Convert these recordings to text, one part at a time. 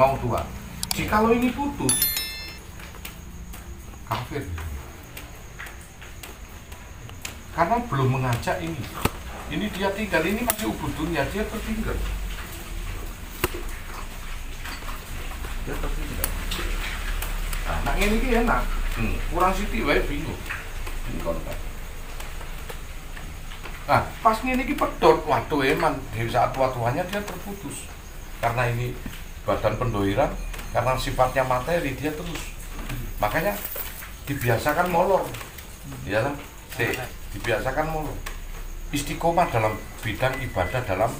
mau tua. Jikalau ini putus, kafir. Karena belum mengajak ini. Ini dia tinggal, ini masih ubud dunia, dia tertinggal. Dia tertinggal. Nah, ini enak. Kurang sithik wae bingung. Ini kon. Nah, pas ini pedot, waduh eman, di saat tua-tuanya dia terputus. Karena ini badan pendohiran, karena sifatnya materi dia terus. Makanya dibiasakan molor. Ya kan? Dibiasakan molor. Istiqomah dalam bidang ibadah dalam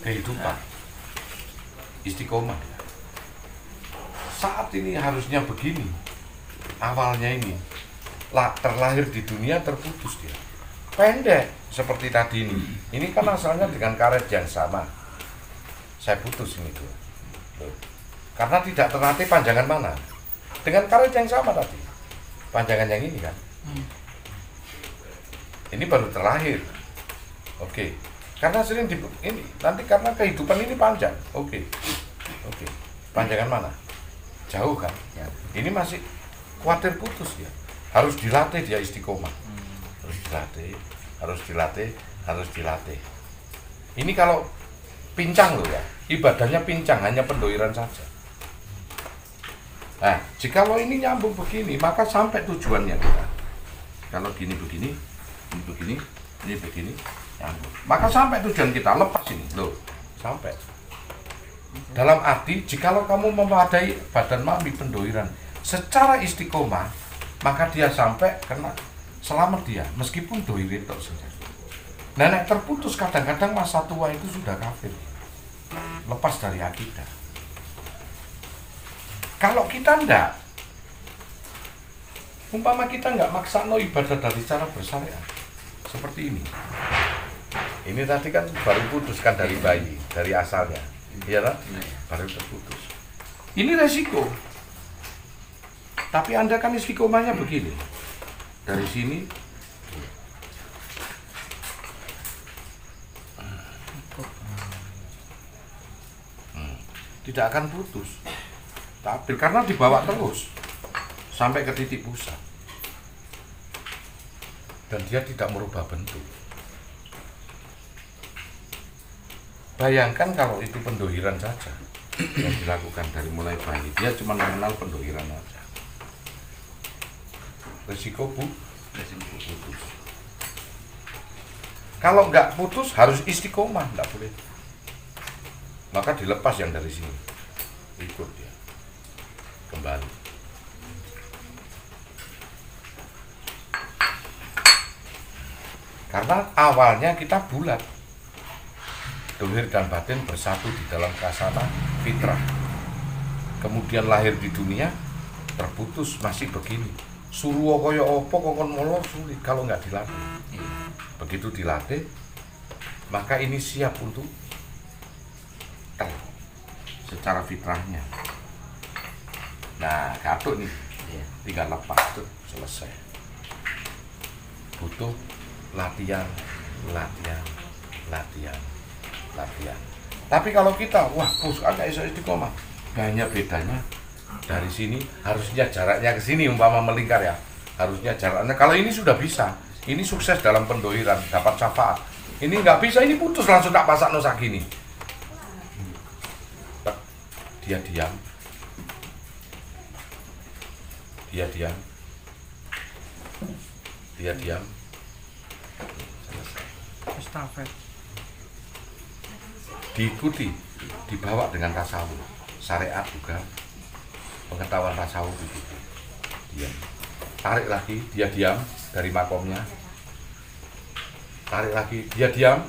kehidupan. Istiqomah. Saat ini harusnya begini. Awalnya ini terlahir di dunia terputus dia. Pendek seperti tadi ini. Ini kan asalnya dengan karet yang sama. Saya putus ini tuh. Karena tidak terlatih panjangan mana. Dengan karet yang sama tadi. Panjangan yang ini kan. Ini baru terlahir. Oke. Karena sering ini nanti karena kehidupan ini panjang. Oke. Panjangan mana? Jauh kan. Ya. Ini masih khawatir putus ya. Harus dilatih dia istiqomah. Harus dilatih. Ini kalau pincang loh ya. Ibadahnya pincang, hanya pendohiran saja. Nah, jikalau ini nyambung begini, maka sampai tujuannya kita. Kalau begini, ini begini, nyambung. Maka sampai tujuan kita, lepas ini, loh, sampai. Dalam arti, jikalau kamu memadai badan mami pendohiran secara istiqomah, maka dia sampai kena selamat dia, meskipun dohirin tok saja. Nenek terputus kadang-kadang masa tua itu sudah kafir, lepas dari akidah. Kalau kita enggak, umpama kita enggak maksano ibadah dari cara bersyariat seperti ini. Ini tadi kan baru putuskan dari bayi, dari asalnya, iya kan? Baru terputus. Ini resiko. Tapi Anda kan istiqomahnya begini. Dari sini tidak akan putus. Tapi karena dibawa terus sampai ke titik pusat. Dan dia tidak merubah bentuk. Bayangkan kalau itu pendohiran saja yang dilakukan dari mulai bayi, dia cuma mengenal pendohiran saja. Resiko putus. Kalau nggak putus harus istiqomah, nggak boleh. Maka dilepas yang dari sini, ikut dia kembali. Karena awalnya kita bulat, dohir dan batin bersatu di dalam kasana fitrah. Kemudian lahir di dunia terputus masih begini. Suruh kaya apa kokon molor sulit kalau nggak dilatih. Begitu dilatih, maka ini siap untuk secara fitrahnya. Nah, katuk nih, tinggal lepas tuh selesai. Butuh latihan. Tapi kalau kita, wah bos, agak istiqomah, banyak bedanya. Dari sini harusnya jaraknya ke sini umpama melingkar ya. Harusnya jaraknya. Kalau ini sudah bisa, ini sukses dalam pendohiran, dapat syafaat. Ini nggak bisa, ini putus langsung tak pasak nosak gini. Dia diam. Estafet. Diikuti, dibawa dengan tasawuf. Syariat juga pengetahuan tasawuf itu. Diam. Tarik lagi, dia diam dari makomnya. Tarik lagi, dia diam.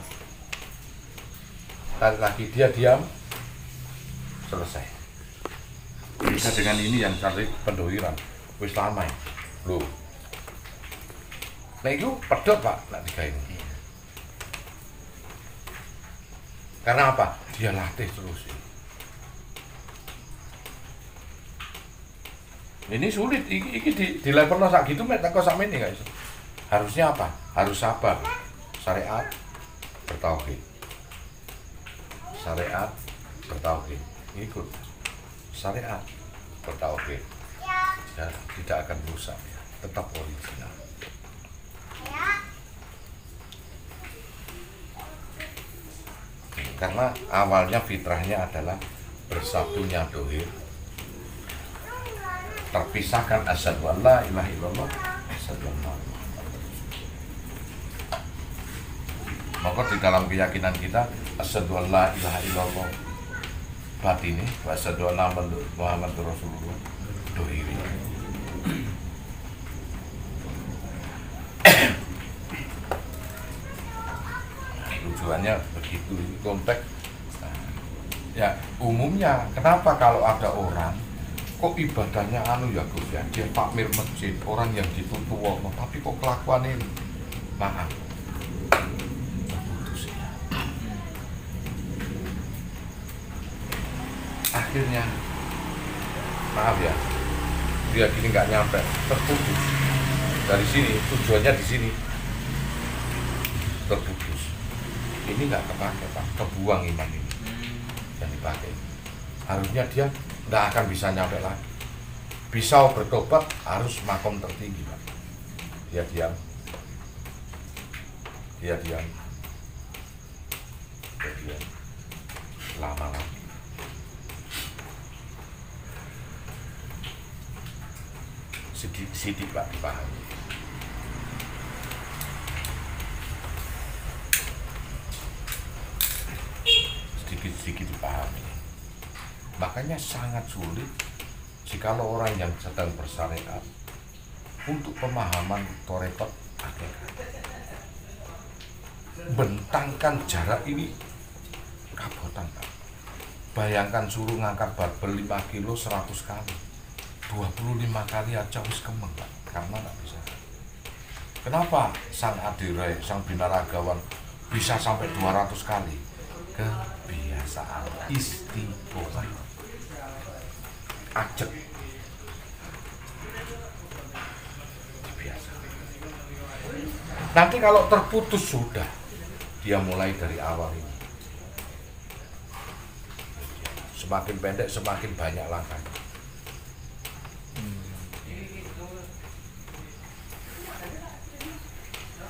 Tarik lagi, dia diam. Selesai. Bisa dengan ini yang cari pendohiran. Wis lama ya. Loh. Nah itu pedot Pak, nak tiga ini. Karena apa? Dia latih terus. Ini sulit, iki di level sak gitu mek teko sak mene guys. Harusnya apa? Harus sabar. Syariat bertauhid. Ikut. syariat, bertauhid, ya, tidak akan rusak, ya, tetap original. Karena awalnya fitrahnya adalah bersatunya dohir, terpisahkan asyhadu an la ilaha illallah, asyhadu anna Muhammadar Rasulullah. Maka di dalam keyakinan kita asyhadu an la ilaha illallah batini wa asyhadu anna Muhammadar Rasulullah dohiri. Tujuannya begitu, konteks. Ya umumnya kenapa kalau ada orang kok ibadahnya ya Gus ya, dia takmir masjid, orang yang ditutup, tapi kok kelakuan ini maaf terputus ya. Akhirnya maaf ya, dia gini nggak nyampe, terputus dari sini, tujuannya di sini terputus. Ini nggak kepake Pak, kebuang iman ini yang dipakai. Harusnya dia nggak akan bisa nyampe lagi. Bisa bertobat harus makom tertinggi Pak. Dia diam, lama lagi. Sidik Pak dipahami. Sedikit dipahami. Makanya sangat sulit jikalau orang yang sedang bersyariat untuk pemahaman torekot hakikat. Bentangkan jarak ini kabotan Pak. Bayangkan suruh ngangkat barbel 5 kilo 100 kali, 25 kali aja wis kemeng Pak, karena nggak bisa. Kenapa sang adirai, sang binaragawan bisa sampai 200 kali? Kebiasaan istiqomah, ajak, biasa. Nanti kalau terputus sudah, dia mulai dari awal ini. Semakin pendek, semakin banyak langkahnya.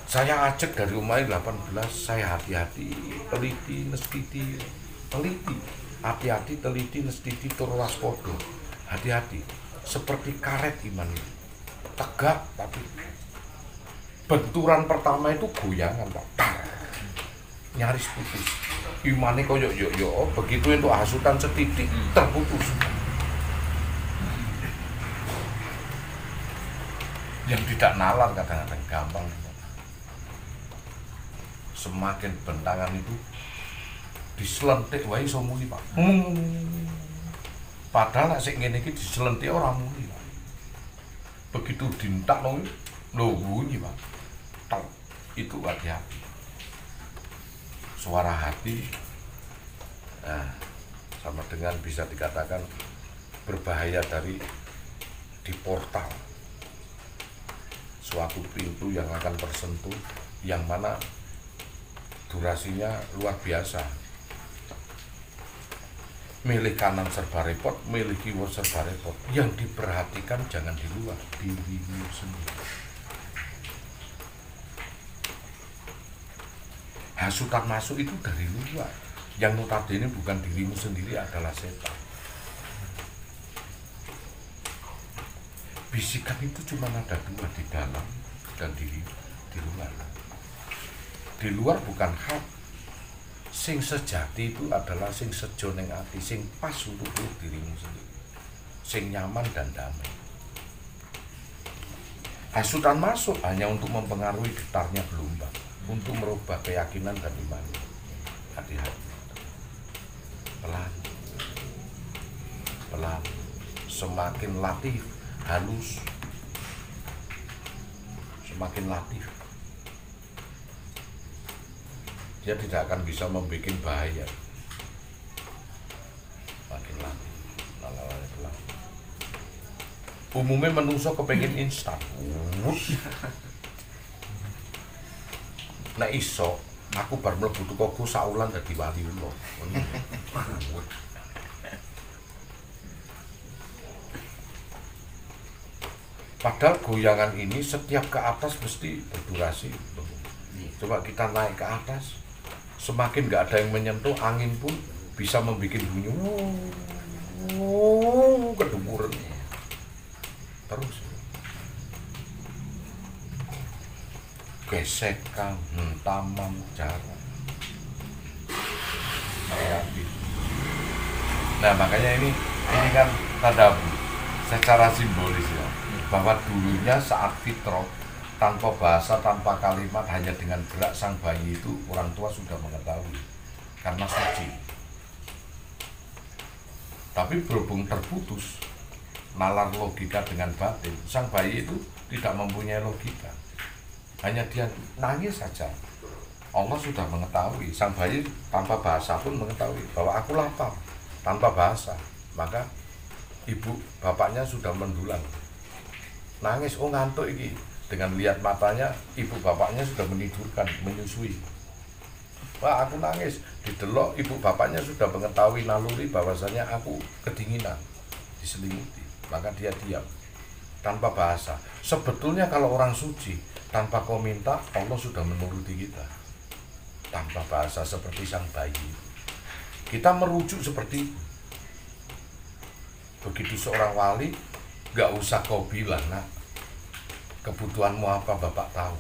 Saya ajak dari umur 18, saya hati-hati, teliti, nestiti, hati-hati, teliti, nestiti, tur waspodo, hati-hati, seperti karet iman ini, tegak tapi benturan pertama itu goyangan Pak, nyaris putus, imannya koyok yo, begitu untuk hasutan setitik terputus. Yang tidak nalar kadang-kadang gampang. Semakin bentangan itu diselentik wae iso muni Pak. Padahal nek sik ngene iki diselentik ora muni Pak. Begitu dintakno lho bunyi Pak. Tel, itu hati-hati. Suara hati sama dengan bisa dikatakan berbahaya dari di portal suatu pintu yang akan tersentuh, yang mana durasinya luar biasa. Milih kanan serba repot, milih kiwa serba repot. Yang diperhatikan jangan di luar, dirimu sendiri. Hasutan masuk itu dari luar. Yang notabene bukan dirimu sendiri, adalah setan. Bisikan itu cuma ada dua, di dalam dan di luar. Di luar bukan hak. Sing sejati itu adalah sing sejo ning ati, sing pas untuk dirimu sendiri, sing nyaman dan damai. Hasutan masuk hanya untuk mempengaruhi getarnya gelombang, untuk merubah keyakinan dan iman. Hati-hati. Pelan, semakin latif, halus, semakin latif, dia tidak akan bisa membuat bahaya. Makin latif, pelan. Umumnya menungso kepengen instan. Nek iso, aku bar mlebu toko saulan dadi waliullah. Padahal goyangan ini setiap ke atas mesti berdurasi. Coba kita naik ke atas, semakin nggak ada yang menyentuh, angin pun bisa membuat bunyi kedenguran terus. Gesekan, hentaman, jarak. Nah makanya ini kan tadabbur secara simbolis ya, bahwa dulunya saat fitrah tanpa bahasa, tanpa kalimat, hanya dengan gerak sang bayi itu orang tua sudah mengetahui karena suci. Tapi berhubung terputus nalar logika dengan batin, sang bayi itu tidak mempunyai logika, hanya dia nangis saja. Allah sudah mengetahui, sang bayi tanpa bahasa pun mengetahui bahwa aku lapar, tanpa bahasa. Maka ibu bapaknya sudah mendulang, nangis, oh ngantuk ini. Dengan lihat matanya, ibu bapaknya sudah menidurkan, menyusui. Wah, aku nangis. Didelok, ibu bapaknya sudah mengetahui naluri bahwasanya aku kedinginan, diselimuti. Maka dia diam, tanpa bahasa. Sebetulnya kalau orang suci, tanpa kau minta, Allah sudah menuruti kita. Tanpa bahasa, seperti sang bayi. Kita merujuk seperti itu. Begitu seorang wali, gak usah kau bilang, nak, kebutuhanmu apa, Bapak tahu.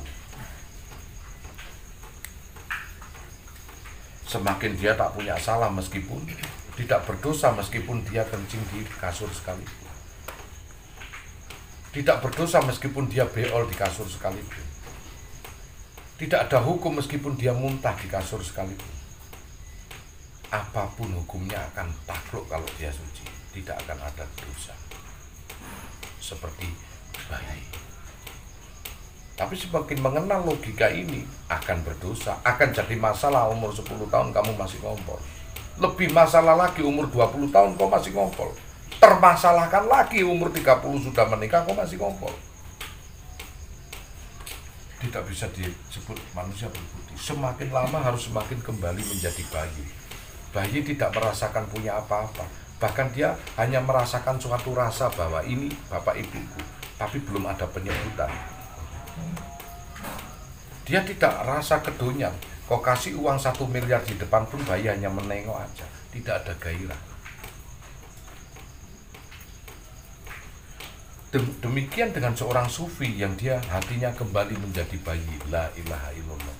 Semakin dia tak punya salah, meskipun tidak berdosa, meskipun dia kencing di kasur sekalipun, tidak berdosa meskipun dia beol di kasur sekalipun, tidak ada hukum meskipun dia muntah di kasur sekalipun. Apapun hukumnya akan takluk kalau dia suci, tidak akan ada dosa. Seperti bayi. Tapi semakin mengenal logika ini, akan berdosa, akan jadi masalah. Umur 10 tahun kamu masih ngompol. Lebih masalah lagi umur 20 tahun kau masih ngompol. Termasalahkan lagi umur 30 sudah menikah kau masih ngompol. Tidak bisa disebut manusia berbudi. Semakin lama harus semakin kembali menjadi bayi. Bayi tidak merasakan punya apa-apa. Bahkan dia hanya merasakan suatu rasa bahwa ini bapak ibuku, tapi belum ada penyebutan. Dia tidak rasa kedonyan. Kau kasih uang 1 miliar di depan pun bayi hanya menengok aja, tidak ada gairah. Demikian dengan seorang sufi yang dia hatinya kembali menjadi bayi. La ilaha illallah.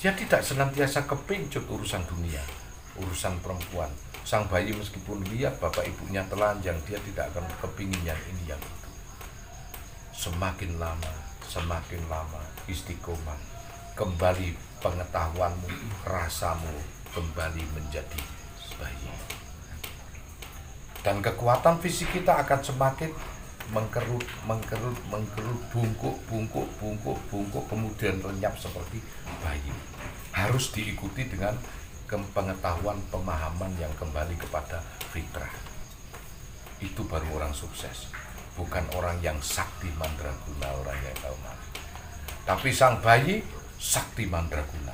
Dia tidak senantiasa kepincut urusan dunia, urusan perempuan. Sang bayi meskipun lihat bapak ibunya telanjang, dia tidak akan kepingin yang ini yang itu. Semakin lama istiqomah, kembali pengetahuanmu, rasamu kembali menjadi bayi. Dan kekuatan fisik kita akan semakin mengkerut, bungkuk, kemudian lenyap seperti bayi. Harus diikuti dengan pengetahuan, pemahaman yang kembali kepada fitrah. Itu baru orang sukses. Bukan orang yang sakti mandraguna, orang yang tahu mati. Tapi sang bayi sakti mandraguna.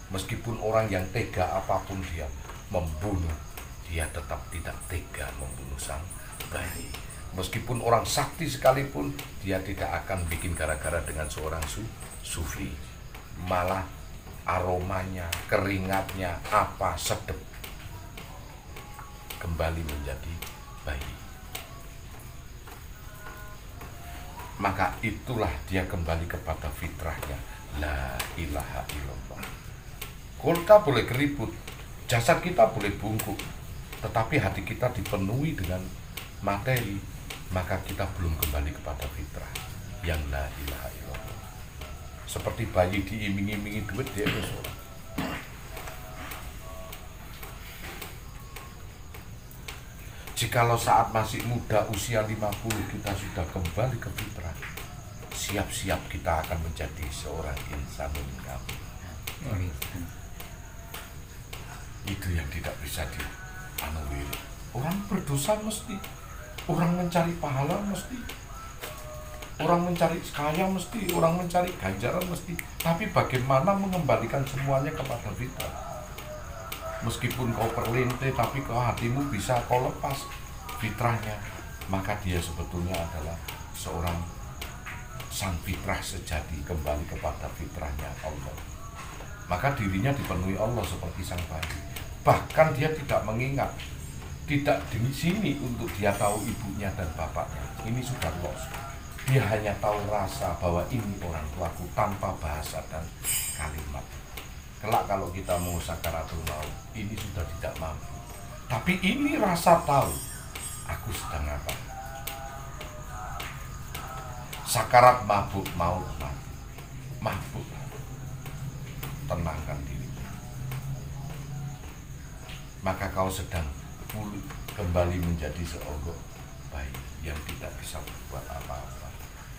Meskipun orang yang tega apapun dia membunuh, dia tetap tidak tega membunuh sang bayi. Meskipun orang sakti sekalipun, dia tidak akan bikin gara-gara dengan seorang sufi. Malah aromanya, keringatnya, apa sedep, kembali menjadi bayi. Maka itulah dia kembali kepada fitrahnya. La ilaha illallah. Kita boleh keribut, jasad kita boleh bungkuk, tetapi hati kita dipenuhi dengan materi, maka kita belum kembali kepada fitrah yang la ilaha illallah. Seperti bayi diiming-imingi duit, dia bersorak. Jikalau saat masih muda, usia 50, kita sudah kembali ke fitrah, siap-siap kita akan menjadi seorang insanun kamil. Itu yang tidak bisa dianulir. Orang berdosa mesti, orang mencari pahala mesti, orang mencari kaya mesti, orang mencari ganjaran mesti. Tapi bagaimana mengembalikan semuanya kepada fitrah? Meskipun kau perlinte, tapi kau hatimu bisa kau lepas fitrahnya, maka dia sebetulnya adalah seorang sang fitrah sejati kembali kepada fitrahnya Allah, maka dirinya dipenuhi Allah seperti sang bayi. Bahkan dia tidak mengingat, tidak di sini untuk dia tahu ibunya dan bapaknya. Ini sudah lost. Dia hanya tahu rasa bahwa ini orang tuaku tanpa bahasa dan kalimat. Kelak kalau kita mau sakaratul maut, ini sudah tidak mampu. Tapi ini rasa tahu, aku sedang apa. Sakarat mabuk maut mati. Mabuk. Tenangkan diri. Maka kau sedang pulih kembali menjadi seonggok bayi yang tidak bisa berbuat apa-apa.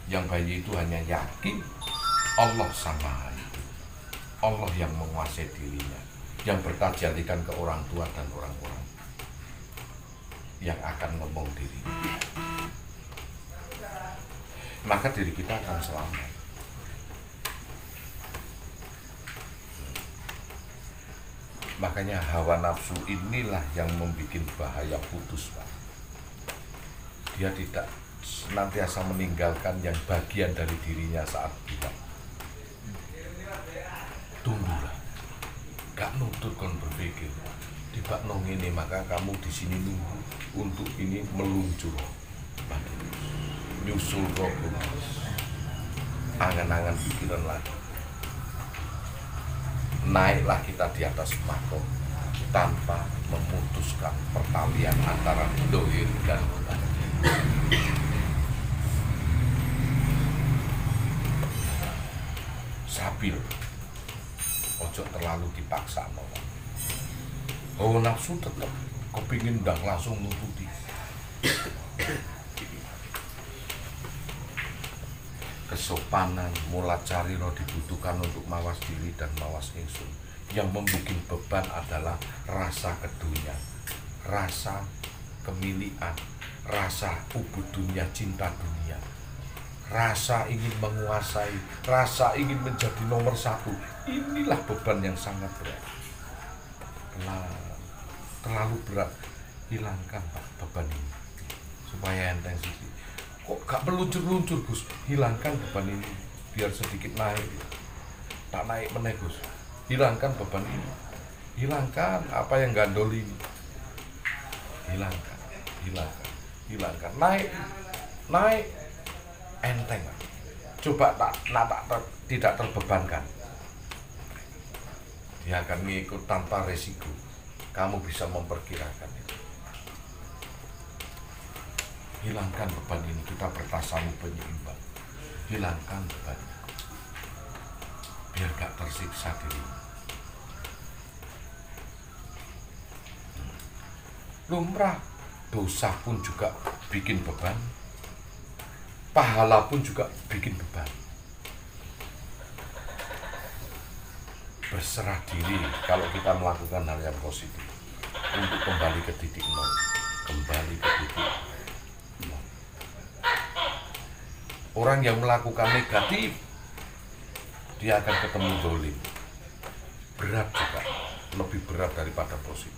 Yang bayi itu hanya yakin Allah sama itu. Allah yang menguasai dirinya, yang bertajalikan ke orang tua dan orang-orang yang akan ngomong diri. Maka diri kita akan selamat. Makanya hawa nafsu inilah yang membuat bahaya putus, Pak. Dia tidak senantiasa meninggalkan yang bagian dari dirinya saat hilang. Tunggulah, gak nuntut kon berpikir. Tiba nong ini maka kamu di sini nunggu untuk ini meluncur, nyusul roh, angan-angan pikiran lagi. Naiklah kita di atas makom tanpa memutuskan pertalian antara dohir dan batin. Sabil, ojo terlalu dipaksa nolong. Oh nafsu tetap kepingin dan langsung nututi. Kesopanan mula cariro dibutuhkan untuk mawas diri dan mawas ingsun. Yang membuat beban adalah rasa kedunya, rasa kemilian, rasa ubud dunia, cinta dunia, rasa ingin menguasai, rasa ingin menjadi nomor satu. Inilah beban yang sangat berat. Terlalu berat. Hilangkan Pak beban ini supaya enteng sisi. Kok gak meluncur-luncur Gus? Hilangkan beban ini biar sedikit naik. Tak naik meneh Gus. Hilangkan beban ini. Hilangkan apa yang gandol ini. Hilangkan. Naik. Enteng. Coba tidak terbebankan. Dia akan mengikut tanpa resiko. Kamu bisa memperkirakan itu. Hilangkan beban ini, kita bertasamu penyeimbang. Hilangkan beban, biar gak tersiksa diri. Lumrah, dosa pun juga bikin beban, pahala pun juga bikin beban. Berserah diri kalau kita melakukan hal yang positif untuk kembali ke titik nol, Orang yang melakukan negatif dia akan ketemu dolim, berat juga, lebih berat daripada positif.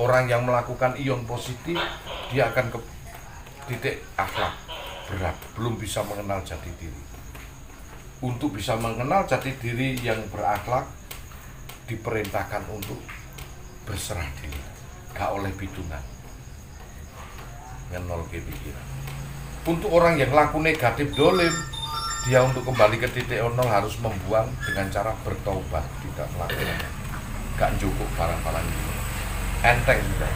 Orang yang melakukan ion positif dia akan ke titik akhlak, berat, belum bisa mengenal jati diri. Untuk bisa mengenal jati diri yang berakhlak, diperintahkan untuk berserah diri, gak oleh pitungan, ngenol ke pikiran. Untuk orang yang laku negatif dolim, dia untuk kembali ke titik nol harus membuang dengan cara bertobat, tidak melakukannya, gak cukup barang-barang ini, enteng sudah,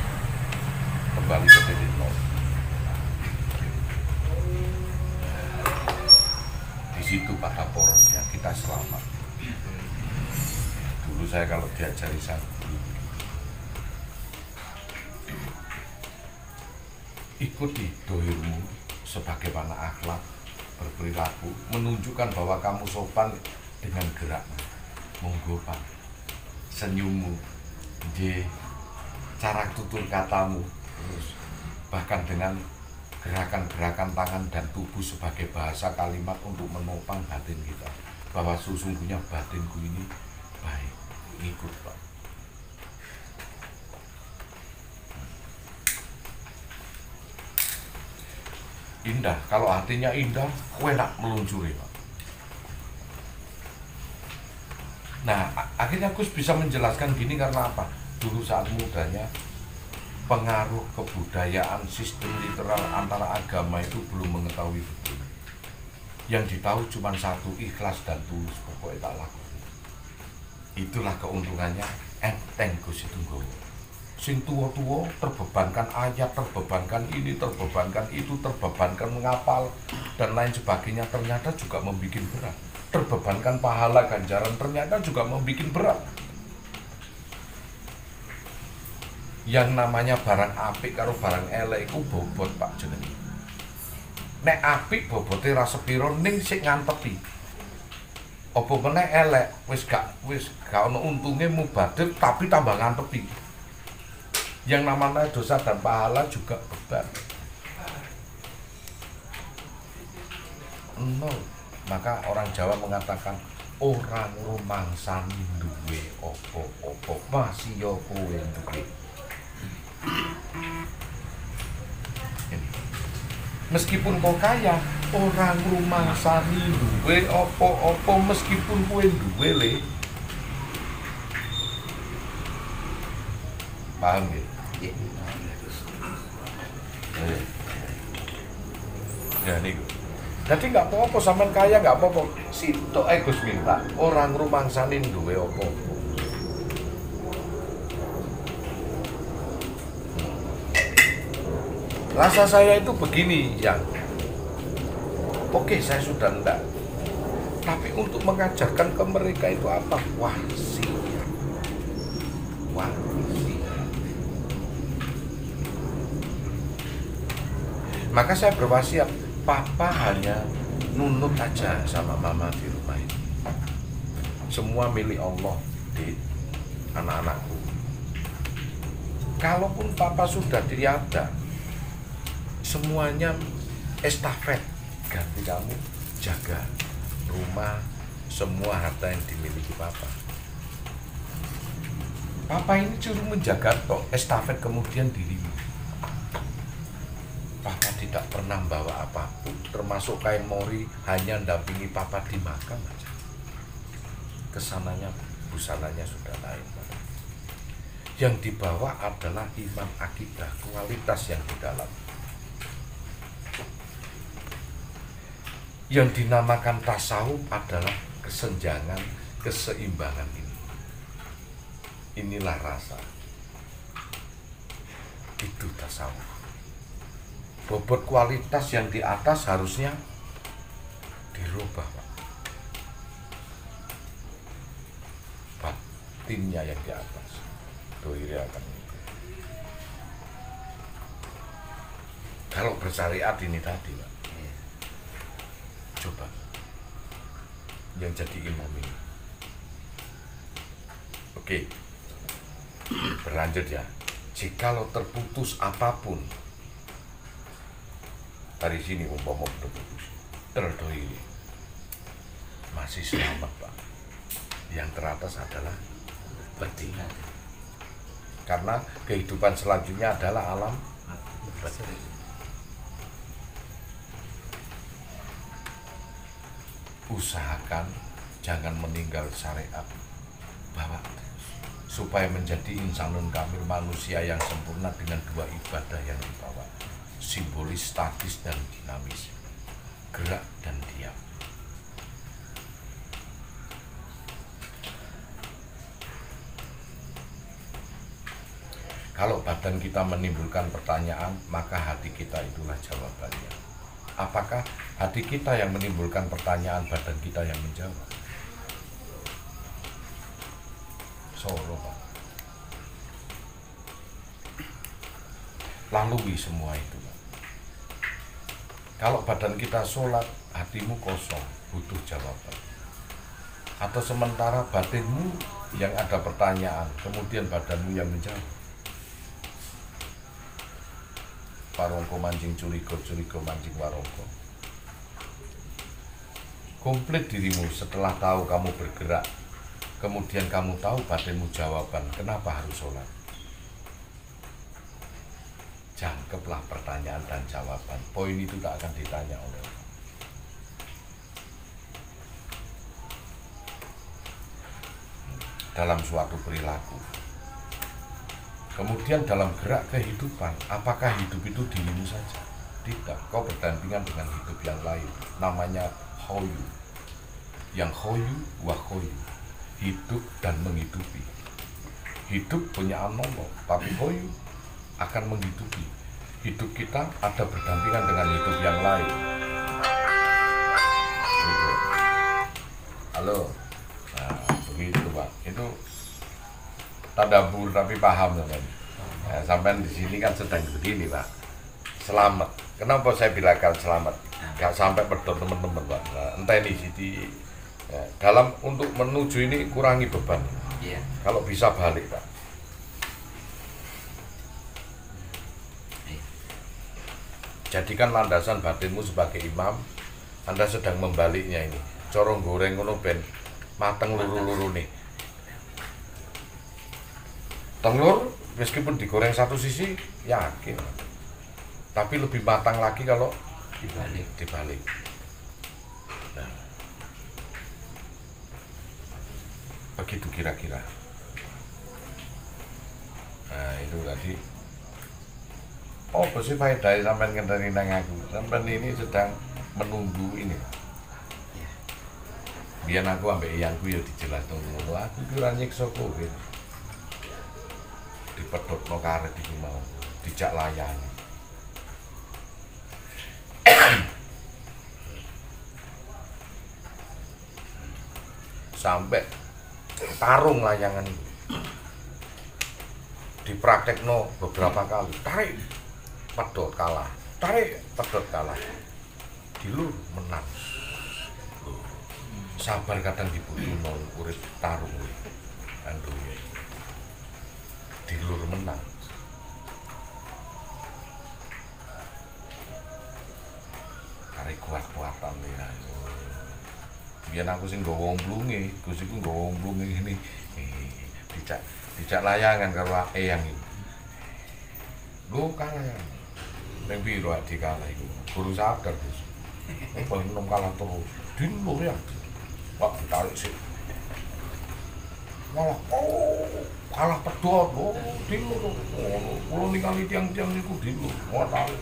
kembali ke titik nol. Itu pada porosnya kita selamat. Dulu saya kalau diajari santri, ikuti dohirmu sebagaimana akhlak berperilaku, menunjukkan bahwa kamu sopan dengan gerakmu, menggopan, senyummu, cara tutur katamu, terus bahkan dengan gerakan-gerakan tangan dan tubuh sebagai bahasa kalimat untuk menopang batin kita, bahwa sesungguhnya batinku ini baik, ngikut Pak. Indah, kalau hatinya indah, enak meluncuri, Pak. Nah, akhirnya Gus bisa menjelaskan gini karena apa? Dulu saat mudanya, pengaruh kebudayaan sistem literal antara agama itu belum mengetahui betul. Yang ditahu cuma satu, ikhlas dan tulus, pokoknya tak laku. Itulah keuntungannya enteng Gus itu nggawa. Sing tua-tua terbebankan ayat, terbebankan ini, terbebankan itu, terbebankan menghafal dan lain sebagainya, ternyata juga membuat berat. Terbebankan pahala ganjaran ternyata juga membuat berat. Yang namanya barang apik karo barang elek iku bobot Pak jenenge. Nek apik bobote ra sepiro ning sik ngantepi. Apa meneh elek wis gak ono untunge mubadil tapi tambah ngantepi. Yang namanya dosa dan pahala juga beban. Nol. Maka orang Jawa mengatakan orang rumangsani duwe opo-opo masih yo kowe duwe. Meskipun kau kaya, orang rumangsani duwe opo-opo meskipun kowe duwe le. Paham ya? Ya nih, jadi nggak apa-apa sampean kaya nggak apa-apa. Sitok Gus minta orang rumangsanin duwe apa-apa. Rasa saya itu begini ya. Oke, saya sudah enggak. Tapi untuk mengajarkan ke mereka itu apa? Wahsi. Maka saya berwasiat, papa hanya nunut aja sama mama di rumah ini. Semua milik Allah di anak-anakku. Kalaupun papa sudah tiada, semuanya estafet, ganti kamu jaga rumah, semua harta yang dimiliki papa. Papa ini cuma menjaga toh estafet kemudian dirimu. Papa tidak pernah bawa apapun, termasuk kain mori, hanya dampingi papa di makam aja. Kesananya, busananya sudah lain. Yang dibawa adalah iman akidah, kualitas yang di dalam. Yang dinamakan tasawuf adalah kesenjangan, keseimbangan ini. Inilah rasa. Itu tasawuf. Bobot kualitas yang di atas harusnya dirubah, Pak. Batinnya yang di atas. Dohiri akan itu. Kalau bersyariat ini tadi, Pak. Coba yang jadi imam ini. Oke. Berlanjut ya. Jikalau terputus apapun dari sini umpama terputus, terdoiri, masih selamat Pak. Yang teratas adalah batin. Karena kehidupan selanjutnya adalah alam batin. Usahakan jangan meninggal syariat, bawa terus supaya menjadi insanun kamil, manusia yang sempurna dengan dua ibadah yang dibawa, simbolis, statis, dan dinamis, gerak dan diam. Kalau badan kita menimbulkan pertanyaan, maka hati kita itulah jawabannya. Apakah hati kita yang menimbulkan pertanyaan, badan kita yang menjawab? Solo, Pak. Lalui semua itu, Pak. Kalau badan kita sholat, hatimu kosong, butuh jawaban. Atau sementara batinmu yang ada pertanyaan, kemudian badanmu yang menjawab. Warongko mancing curiga, curiga mancing warongko. Komplit dirimu setelah tahu kamu bergerak, kemudian kamu tahu batinmu jawaban, kenapa harus sholat? jangkeplah pertanyaan dan jawaban. Poin itu tak akan ditanya oleh orang. Dalam suatu perilaku. Kemudian dalam gerak kehidupan, apakah hidup itu dirimu saja? Tidak, kau berdampingan dengan hidup yang lain. Namanya hoyu. Yang hoyu wa hoyu. Hidup dan menghidupi. Hidup punya anomalo, tapi hoyu akan menghidupi. Hidup kita ada berdampingan dengan hidup yang lain. Gitu. Halo. Nah, begitu Pak. Itu tadabbur tapi paham teman. Nah, sampai di sini kan sedang begini Pak. Selamat. Kenapa saya bilangkan selamat? Gak sampai pedot teman-teman Pak. Nah, entah ini Siti. Ya, dalam untuk menuju ini kurangi beban. Iya. Kalau bisa balik Pak. Jadikan landasan batinmu sebagai imam. Anda sedang membaliknya ini. Corong goreng ngono ben mateng luru-luru nih. Telur meskipun digoreng satu sisi yakin. Tapi lebih matang lagi kalau dibalik. Nah, begitu kira-kira. Nah, itu tadi. Oh, pasti faedah sampai ngenteni nang aku. Sampai ini sedang menunggu ini. Biar aku ambek iyangku ya dijelasno ngono. Aku ki ora nyiksa kowe. Dipedhotno karet iki mau, dijak layani. Sampai tarung layangan itu dipraktekno beberapa kali. Tarik, pedhot kalah. Tarik, pedhot kalah. Dilur menang. Sabar kadang dibutuhno urip tarung andune. Dilur menang. Tarik kuat-kuatan ya. Biar aku sing nggawa omblunge, Gus iku nggawa omblunge ngene. Dijak layangan karo eyang iki. Lho kalah ya. Ning piro dikalah iku? Guru sadar Gus. Apa nom kalah terus. Dilur ya. Pak ditarik sih. Malah kalah pedot. Dilur. Kulo ningali tiang-tiang niku dilur. Wah tarik.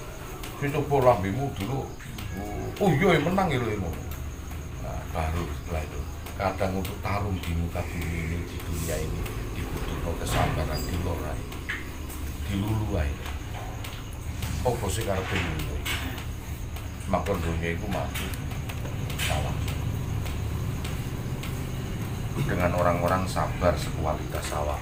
Coba lambemu dilur. Oh iya menang ya lho. Nah, baru setelah itu kadang untuk tarung di muka bumi ini, di dunia ini dibutuhkan kesabaran di luar dilulu ae. Apa sih karepe lulu? Makon dunia itu mati. Salah. Dengan orang-orang sabar sekualitas sawah.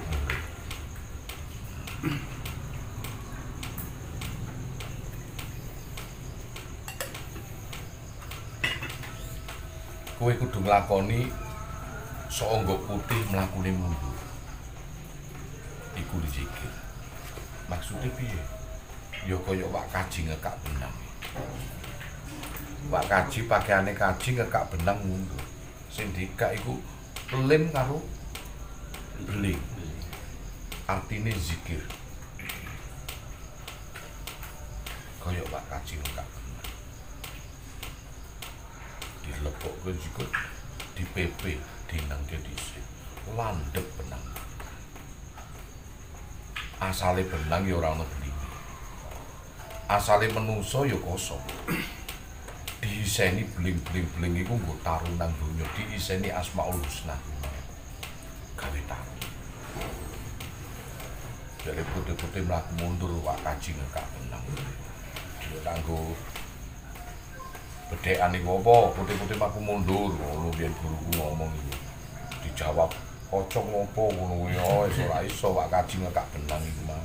Kowe kudu nglakoni seonggok putih mlakune mundur. Iku dicikir. Maksudnya piye? Ya kaya wak kaji ngekak benang. Wak kaji pakaiane kaji ngekak benang mundur. Sing dikak iku lim karo beling. Artine zikir. Kaya wak kaji ngekak benang. Dilepok ke jikut, di PP, dinang ke disik, landep benang. Asale benang ya ora ono benine. Asale menungso ya kosong. Diiseni bling-bling-bling iku nggo tarung nang donya, diiseni Asmaul Husna. Gawe tarung. Jadi putih-putih mlaku mundur wak kaji ngekak benang. Ya kanggo bedekan iku apa? Putih-putih aku mundur. Ngono biyen guruku ngomong iku. Dijawab, "Pocong ngopo ngono kuwi?" Oh, wis ora iso wak kaji ngekak benang iku mau.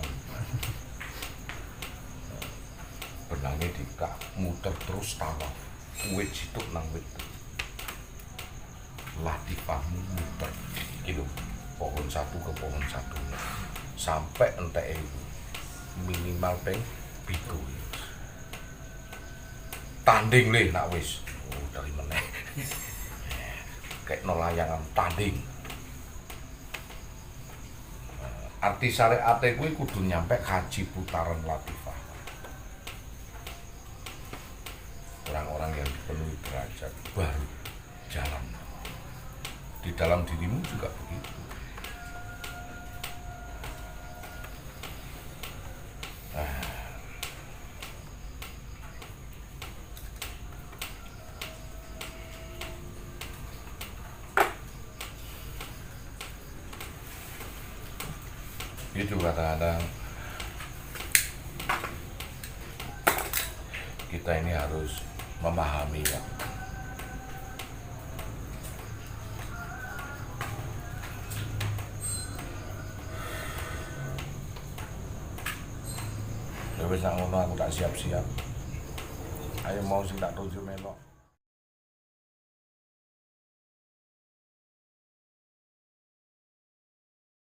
Benangnya dikak muter terus tawaf. Wit situk nang wit. Latifahmu muter. Iki lho, pohon satu ke pohon satu. Sampai enteke iku minimal ping 7. Tanding le nak wis. Oh, dari meneh. Kayak no layangan tanding. Arti syariate kuwi kudu nyampe haji putaran latifah. konsep baru jalan. Di dalam dirimu juga begitu. Itu kadang-kadang kita ini harus memahami ya. Ya wis ngono aku tak siap-siap. Ayo mau sing tak tuju melok.